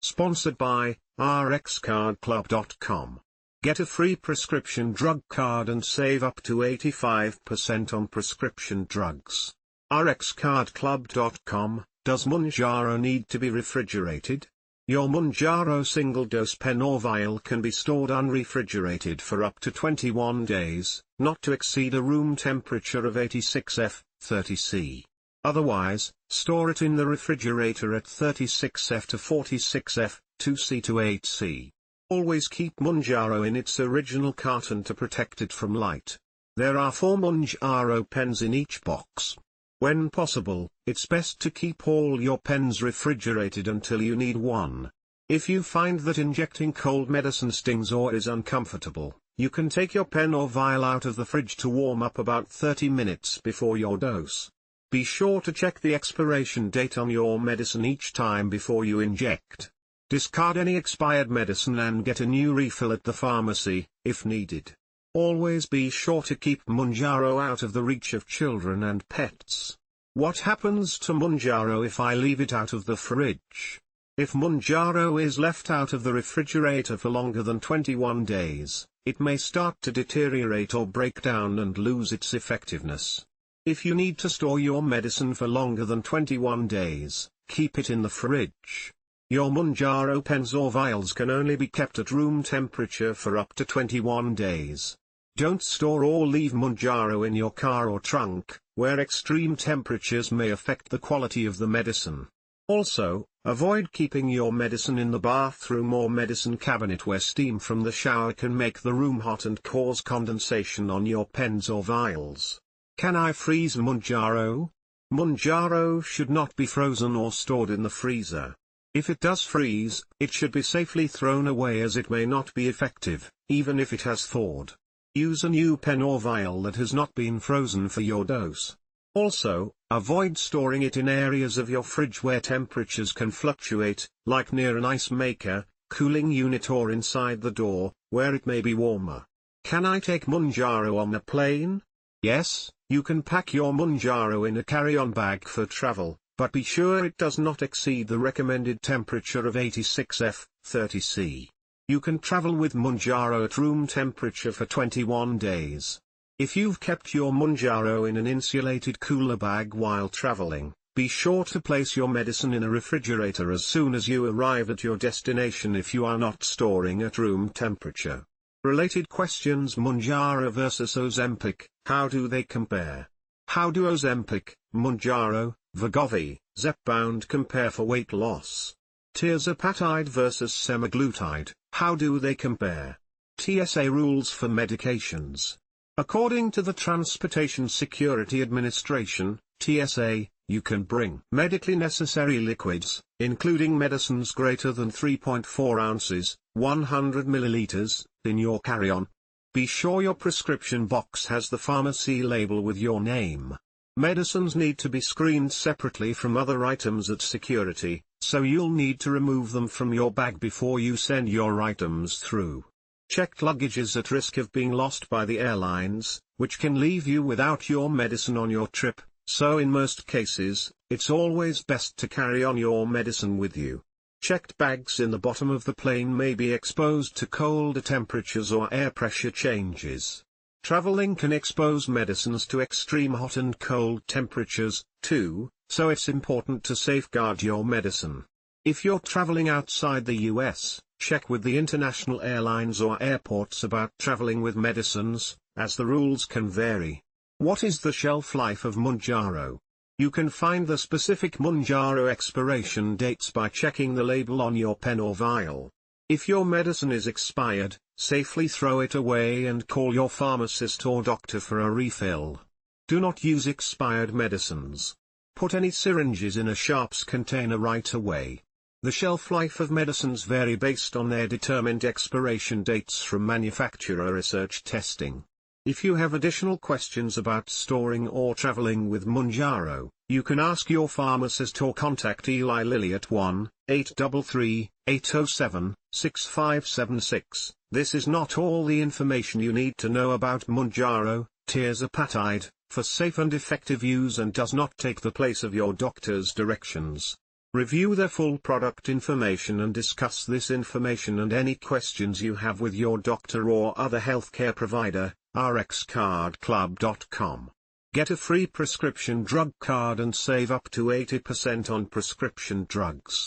Sponsored by RxCardClub.com. Get a free prescription drug card and save up to 85% on prescription drugs. RxCardClub.com. Does Mounjaro need to be refrigerated? Your Mounjaro single-dose pen or vial can be stored unrefrigerated for up to 21 days, not to exceed a room temperature of 86°F, 30°C. Otherwise, store it in the refrigerator at 36°F to 46°F, 2°C to 8°C. Always keep Mounjaro in its original carton to protect it from light. There are 4 Mounjaro pens in each box. When possible, it's best to keep all your pens refrigerated until you need one. If you find that injecting cold medicine stings or is uncomfortable, you can take your pen or vial out of the fridge to warm up about 30 minutes before your dose. Be sure to check the expiration date on your medicine each time before you inject. Discard any expired medicine and get a new refill at the pharmacy, if needed. Always be sure to keep Mounjaro out of the reach of children and pets. What happens to Mounjaro if I leave it out of the fridge? If Mounjaro is left out of the refrigerator for longer than 21 days, it may start to deteriorate or break down and lose its effectiveness. If you need to store your medicine for longer than 21 days, keep it in the fridge. Your Mounjaro pens or vials can only be kept at room temperature for up to 21 days. Don't store or leave Mounjaro in your car or trunk, where extreme temperatures may affect the quality of the medicine. Also, avoid keeping your medicine in the bathroom or medicine cabinet where steam from the shower can make the room hot and cause condensation on your pens or vials. Can I freeze Mounjaro? Mounjaro should not be frozen or stored in the freezer. If it does freeze, it should be safely thrown away as it may not be effective, even if it has thawed. Use a new pen or vial that has not been frozen for your dose. Also, avoid storing it in areas of your fridge where temperatures can fluctuate, like near an ice maker, cooling unit or inside the door, where it may be warmer. Can I take Mounjaro on a plane? Yes, you can pack your Mounjaro in a carry-on bag for travel, but be sure it does not exceed the recommended temperature of 86°F, 30°C. You can travel with Mounjaro at room temperature for 21 days. If you've kept your Mounjaro in an insulated cooler bag while traveling, be sure to place your medicine in a refrigerator as soon as you arrive at your destination if you are not storing at room temperature. Related questions: Mounjaro versus Ozempic, how do they compare? How do Ozempic, Mounjaro, Wegovy, Zepbound compare for weight loss? Tirzepatide versus semaglutide, how do they compare? TSA rules for medications. According to the Transportation Security Administration, TSA, you can bring medically necessary liquids, including medicines greater than 3.4 ounces, 100 milliliters, in your carry-on. Be sure your prescription box has the pharmacy label with your name. Medicines need to be screened separately from other items at security, so you'll need to remove them from your bag before you send your items through. Checked luggage is at risk of being lost by the airlines, which can leave you without your medicine on your trip, so in most cases, it's always best to carry on your medicine with you. Checked bags in the bottom of the plane may be exposed to colder temperatures or air pressure changes. Traveling can expose medicines to extreme hot and cold temperatures, too, so it's important to safeguard your medicine. If you're traveling outside the US, check with the international airlines or airports about traveling with medicines, as the rules can vary. What is the shelf life of Mounjaro? You can find the specific Mounjaro expiration dates by checking the label on your pen or vial. If your medicine is expired, safely throw it away and call your pharmacist or doctor for a refill. Do not use expired medicines. Put any syringes in a sharps container right away. The shelf life of medicines vary based on their determined expiration dates from manufacturer research testing. If you have additional questions about storing or traveling with Mounjaro, you can ask your pharmacist or contact Eli Lilly at 1-833-807-6576. This is not all the information you need to know about Mounjaro, Tirzepatide, for safe and effective use and does not take the place of your doctor's directions. Review their full product information and discuss this information and any questions you have with your doctor or other healthcare provider. rxcardclub.com. Get a free prescription drug card and save up to 80% on prescription drugs.